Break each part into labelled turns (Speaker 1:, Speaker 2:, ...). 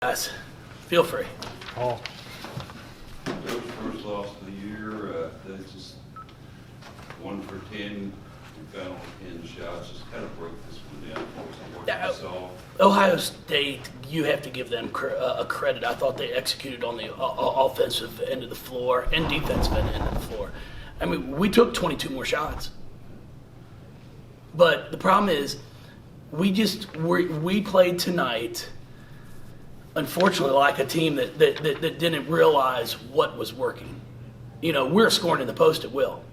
Speaker 1: Guys, feel free.
Speaker 2: Paul.
Speaker 3: Coach, first loss of the year, that's just 1 for 10. We found 10 shots. Just kind of broke this one down for us. What we saw.
Speaker 1: Ohio State, you have to give them a credit. I thought they executed on the offensive end of the floor and defensive end of the floor. I mean, we took 22 more shots. But the problem is, we played tonight, unfortunately, like a team that didn't realize what was working. You know, we're scoring in the post at will.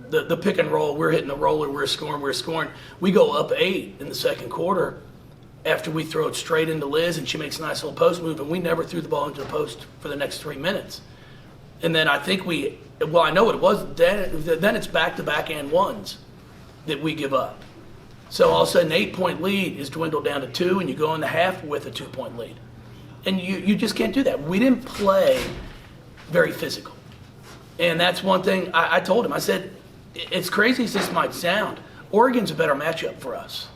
Speaker 1: The pick and roll, we're hitting the roller, we're scoring. We go up 8 in the second quarter after we throw it straight into Liz, and she makes a nice little post move, and we never threw the ball into the post for the next 3 minutes. And then I think I know what it was, then it's back-to-back and ones that we give up. So all of a sudden, 8-point lead is dwindled down to 2, and you go in the half with a 2-point lead. And you just can't do that. We didn't play very physical. And that's one thing I told him. I said, as crazy as this might sound, Oregon's a better matchup for us.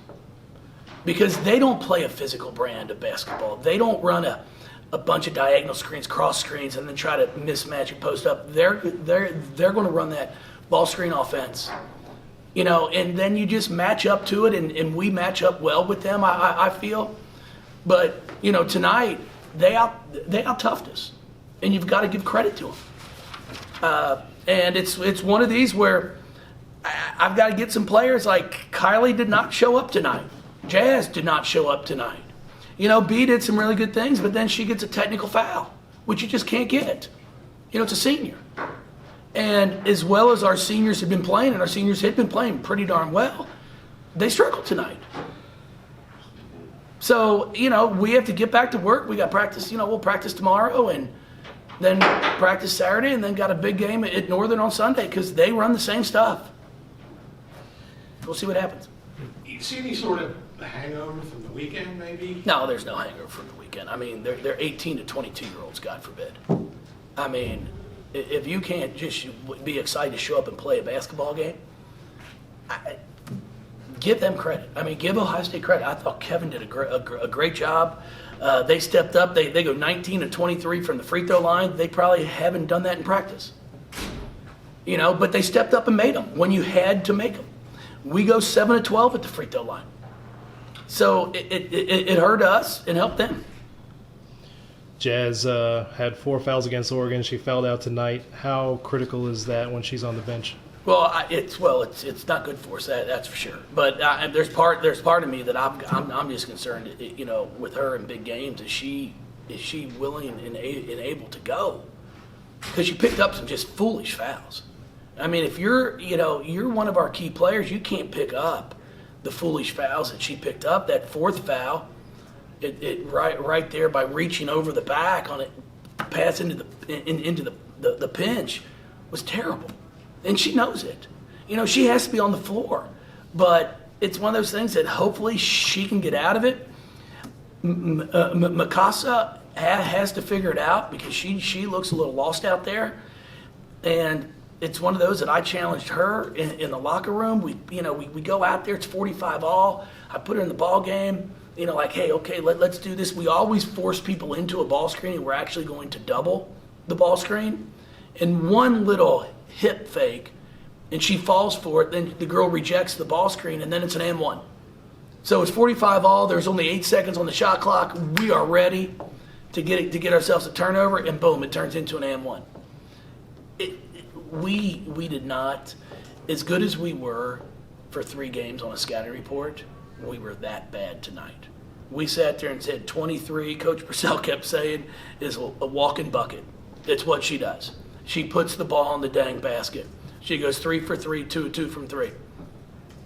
Speaker 1: Because they don't play a physical brand of basketball. They don't run a bunch of diagonal screens, cross screens, and then try to mismatch and post up. They're going to run that ball screen offense. You know, and then you just match up to it, and we match up well with them, I feel. But, you know, tonight, they out-toughed us, and you've got to give credit to them. And it's one of these where I've got to get some players like Kylie did not show up tonight. Jazz did not show up tonight. You know, B did some really good things, but then she gets a technical foul, which you just can't get. You know, it's a senior. And as well as our seniors have been playing, and our seniors had been playing pretty darn well, they struggled tonight. So, you know, we have to get back to work. We got practice, you know, we'll practice tomorrow and then practice Saturday and then got a big game at Northern on Sunday because they run the same stuff. We'll see what happens.
Speaker 2: You see any sort of hangover from the weekend, maybe?
Speaker 1: No, there's no hangover from the weekend. I mean, they're 18 to 22-year-olds, God forbid. I mean, if you can't just be excited to show up and play a basketball game, give them credit. I mean, give Ohio State credit. I thought Kevin did a great job. They stepped up. They go 19 to 23 from the free throw line. They probably haven't done that in practice. You know, but they stepped up and made them when you had to make them. We go 7 to 12 at the free throw line. So it hurt us and helped them.
Speaker 4: Jazz had 4 fouls against Oregon. She fouled out tonight. How critical is that when she's on the bench?
Speaker 1: Well, it's not good for us. That's for sure. But there's part of me that I'm just concerned. You know, with her in big games, is she willing and able to go? Because she picked up some just foolish fouls. I mean, if you're one of our key players, you can't pick up the foolish fouls that she picked up. That 4th foul, it right there by reaching over the back on it, pass into the pinch, was terrible. And she knows it. You know, she has to be on the floor. But it's one of those things that hopefully she can get out of it. Mikasa has to figure it out because she looks a little lost out there. And it's one of those that I challenged her in the locker room. We go out there, it's 45 all. I put her in the ball game, you know, like, hey, okay, let's do this. We always force people into a ball screen, and we're actually going to double the ball screen. And one little hip fake, and she falls for it, then the girl rejects the ball screen, and then it's an M1. So it's 45 all, there's only 8 seconds on the shot clock. We are ready to get ourselves a turnover, and boom, it turns into an M1. We did not, as good as we were for 3 games on a scouting report, we were that bad tonight. We sat there and said 23, Coach Purcell kept saying, is a walking bucket. It's what she does. She puts the ball in the dang basket. She goes 3 for 3, 2 from 3.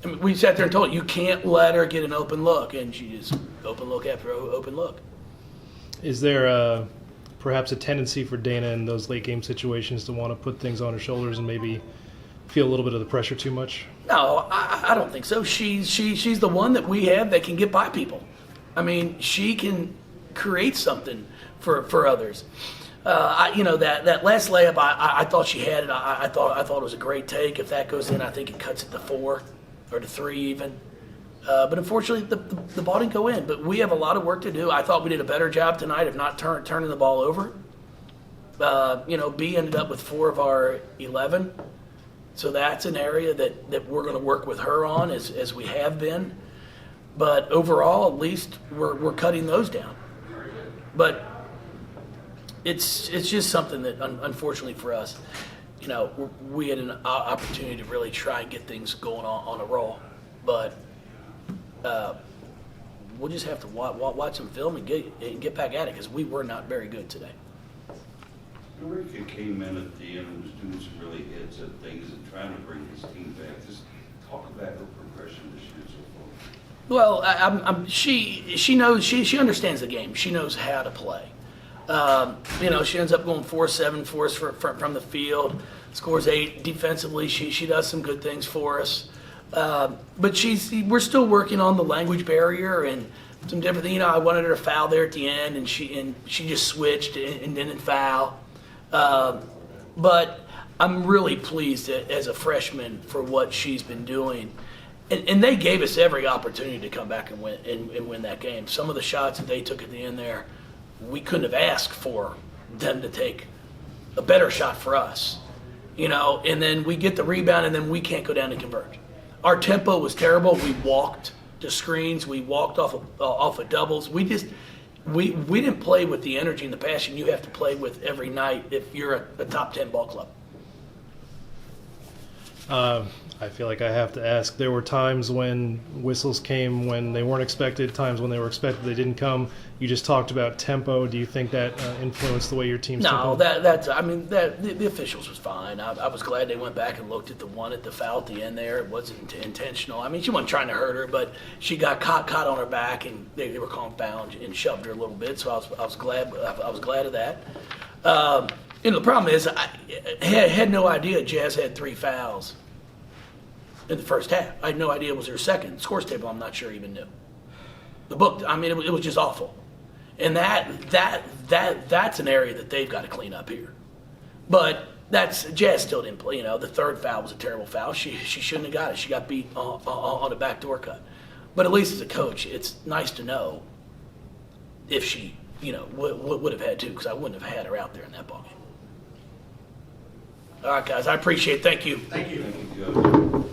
Speaker 1: I mean, we sat there and told her, you can't let her get an open look, and she just open look after open look.
Speaker 4: Is there perhaps a tendency for Dana in those late game situations to want to put things on her shoulders and maybe feel a little bit of the pressure too much?
Speaker 1: No, I don't think so. She's the one that we have that can get by people. I mean, she can create something for others. That last layup, I thought she had it. I thought it was a great take. If that goes in, I think it cuts it to 4 or to 3 even. But unfortunately, the ball didn't go in. But we have a lot of work to do. I thought we did a better job tonight of not turning the ball over. B ended up with 4 of our 11. So that's an area that we're going to work with her on as we have been. But overall, at least we're cutting those down. But it's just something that, unfortunately for us, we had an opportunity to really try and get things going on a roll. But we'll just have to watch some film and get back at it because we were not very good today.
Speaker 3: Eureka came in at the end and was doing some really hits at things and trying to bring his team back. Just talk about her progression this year so far.
Speaker 1: Well, she knows she understands the game. She knows how to play. She ends up going 4-7 for us from the field. Scores 8 defensively. She does some good things for us. But we're still working on the language barrier and some different things. I wanted her to foul there at the end, and she just switched and didn't foul. But I'm really pleased as a freshman for what she's been doing. And they gave us every opportunity to come back and win that game. Some of the shots that they took at the end there, we couldn't have asked for them to take a better shot for us. And then we get the rebound, and then we can't go down and convert. Our tempo was terrible. We walked to screens. We walked off of doubles. We didn't play with the energy and the passion you have to play with every night if you're a top 10 ball club.
Speaker 4: I feel like I have to ask. There were times when whistles came when they weren't expected, times when they were expected they didn't come. You just talked about tempo. Do you think that influenced the way your team's
Speaker 1: No,
Speaker 4: tempo?
Speaker 1: the officials was fine. I was glad they went back and looked at the one at the foul at the end there. It wasn't intentional. She wasn't trying to hurt her, but she got caught on her back, and they were calling foul and shoved her a little bit. So I was glad of that. The problem is I had no idea Jazz had 3 fouls in the first half. I had no idea it was her second. Scores table, I'm not sure even knew. The book, it was just awful. And that's an area that they've got to clean up here. But Jazz still didn't play. The third foul was a terrible foul. She shouldn't have got it. She got beat on a backdoor cut. But at least as a coach, it's nice to know if she, would have had to, because I wouldn't have had her out there in that ballgame. All right, guys, I appreciate it. Thank you.
Speaker 2: Thank you.
Speaker 3: Thank you, Joe.